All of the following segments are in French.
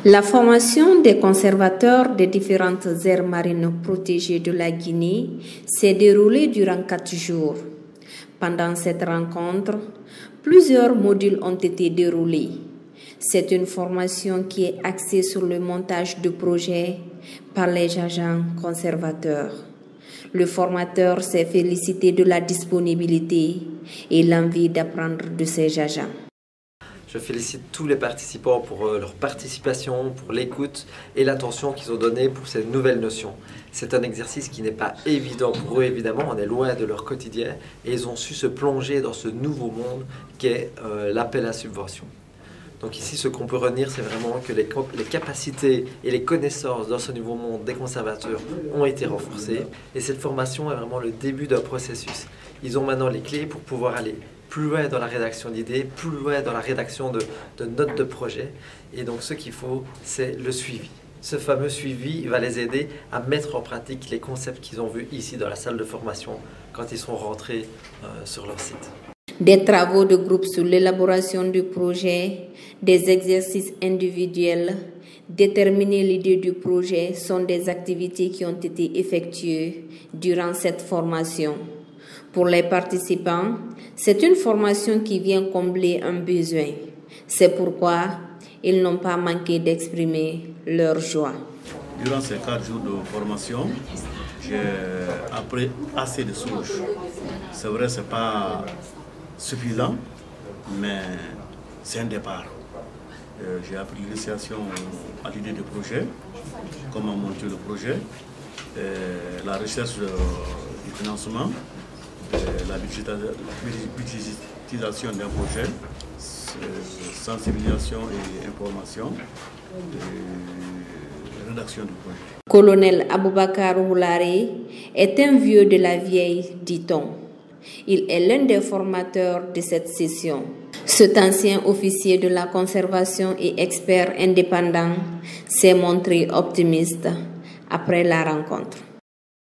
La formation des conservateurs des différentes aires marines protégées de la Guinée s'est déroulée durant 4 jours. Pendant cette rencontre, plusieurs modules ont été déroulés. C'est une formation qui est axée sur le montage de projets par les agents conservateurs. Le formateur s'est félicité de la disponibilité et l'envie d'apprendre de ces agents. Je félicite tous les participants pour leur participation, pour l'écoute et l'attention qu'ils ont donnée pour ces nouvelles notions. C'est un exercice qui n'est pas évident pour eux, évidemment, on est loin de leur quotidien et ils ont su se plonger dans ce nouveau monde qu'est l'appel à subvention. Donc ici, ce qu'on peut retenir, c'est vraiment que les capacités et les connaissances dans ce nouveau monde des conservateurs ont été renforcées. Et cette formation est vraiment le début d'un processus. Ils ont maintenant les clés pour pouvoir aller plus loin dans la rédaction d'idées, plus loin dans la rédaction de notes de projet. Et donc ce qu'il faut, c'est le suivi. Ce fameux suivi va les aider à mettre en pratique les concepts qu'ils ont vus ici dans la salle de formation quand ils sont rentrés sur leur site. Des travaux de groupe sur l'élaboration du projet, des exercices individuels, déterminer l'idée du projet sont des activités qui ont été effectuées durant cette formation. Pour les participants, c'est une formation qui vient combler un besoin. C'est pourquoi ils n'ont pas manqué d'exprimer leur joie. Durant ces 4 jours de formation, j'ai appris assez de choses. C'est vrai, ce n'est pas suffisant, mais c'est un départ. J'ai appris l'initiation à l'idée de projet, comment monter le projet, la recherche du financement, la budgétisation d'un projet, sensibilisation et information, et rédaction du projet. Colonel Aboubakar Houlare est un vieux de la vieille, dit-on. Il est l'un des formateurs de cette session. Cet ancien officier de la conservation et expert indépendant s'est montré optimiste après la rencontre.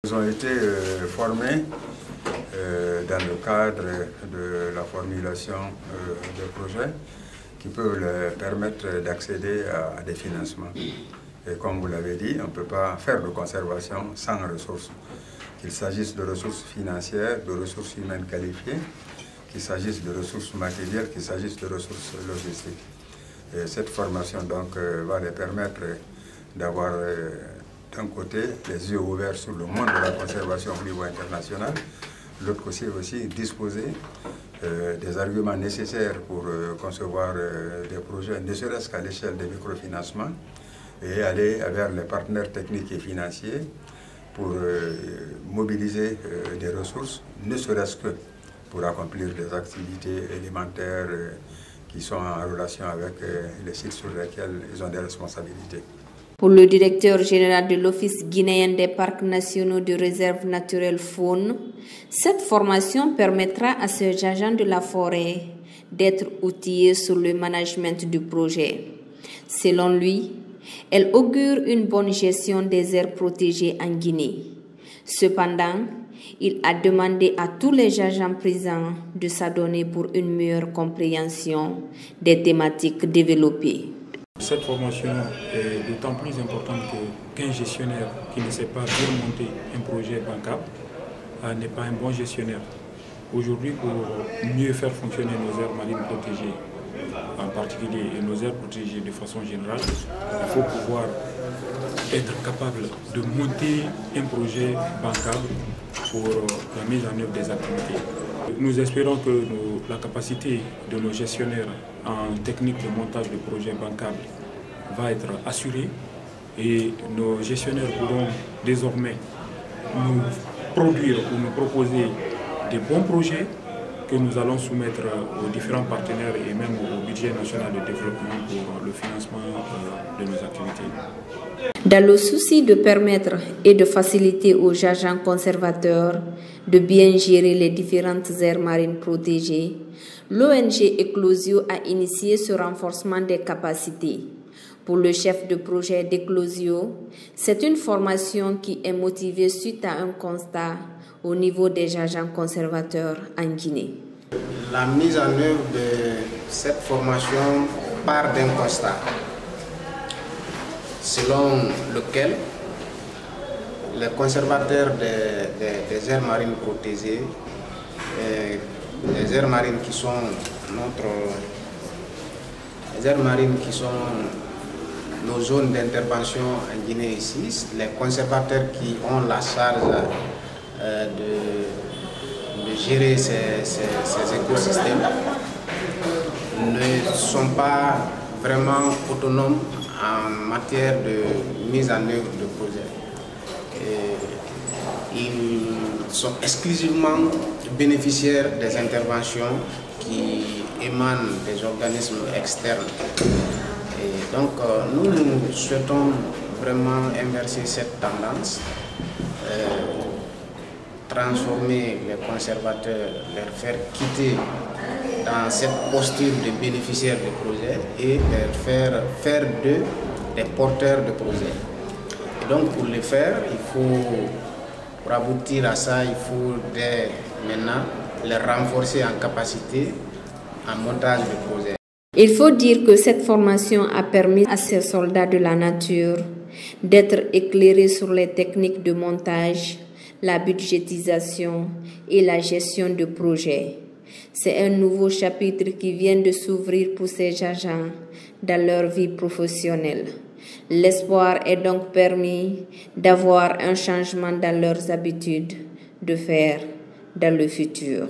Ils ont été formés dans le cadre de la formulation de projets qui peuvent leur permettre d'accéder à des financements. Et comme vous l'avez dit, on ne peut pas faire de conservation sans ressources. Qu'il s'agisse de ressources financières, de ressources humaines qualifiées, qu'il s'agisse de ressources matérielles, qu'il s'agisse de ressources logistiques. Et cette formation donc va les permettre d'avoir d'un côté les yeux ouverts sur le monde de la conservation au niveau international, l'autre côté aussi disposer des arguments nécessaires pour concevoir des projets, ne serait-ce qu'à l'échelle des microfinancements, et aller vers les partenaires techniques et financiers pour mobiliser des ressources, ne serait-ce que pour accomplir des activités élémentaires qui sont en relation avec les sites sur lesquels ils ont des responsabilités. Pour le directeur général de l'Office guinéen des parcs nationaux de réserve naturelle faune, cette formation permettra à ces agents de la forêt d'être outillés sur le management du projet. Selon lui, elle augure une bonne gestion des aires protégées en Guinée. Cependant, il a demandé à tous les agents présents de s'adonner pour une meilleure compréhension des thématiques développées. Cette formation est d'autant plus importante qu'un gestionnaire qui ne sait pas bien monter un projet bancable n'est pas un bon gestionnaire. Aujourd'hui, pour mieux faire fonctionner nos aires marines protégées, en particulier et nos aires protégées de façon générale, il faut pouvoir être capable de monter un projet bancable pour la mise en œuvre des activités. Nous espérons que la capacité de nos gestionnaires en technique de montage de projets bancables va être assurée et nos gestionnaires pourront désormais nous produire ou nous proposer des bons projets que nous allons soumettre aux différents partenaires et même au budget national de développement pour le financement de nos activités. Dans le souci de permettre et de faciliter aux agents conservateurs de bien gérer les différentes aires marines protégées, l'ONG Eclosio a initié ce renforcement des capacités. Pour le chef de projet d'Eclosio, c'est une formation qui est motivée suite à un constat au niveau des agents conservateurs en Guinée. La mise en œuvre de cette formation part d'un constat. selon lequel les conservateurs des aires marines protégées, les aires marines qui sont nos zones d'intervention en Guinée ici, les conservateurs qui ont la charge de gérer ces écosystèmes ne sont pas vraiment autonomes en matière de mise en œuvre de projets. Ils sont exclusivement bénéficiaires des interventions qui émanent des organismes externes. Et donc nous souhaitons vraiment inverser cette tendance, transformer les conservateurs, les faire quitter dans cette posture de bénéficiaires de projets et les faire d'eux des porteurs de projets. Et donc pour le faire, pour aboutir à ça, il faut dès maintenant les renforcer en capacité en montage de projets. Il faut dire que cette formation a permis à ces soldats de la nature d'être éclairés sur les techniques de montage, la budgétisation et la gestion de projets. C'est un nouveau chapitre qui vient de s'ouvrir pour ces agents dans leur vie professionnelle. L'espoir est donc permis d'avoir un changement dans leurs habitudes de faire dans le futur.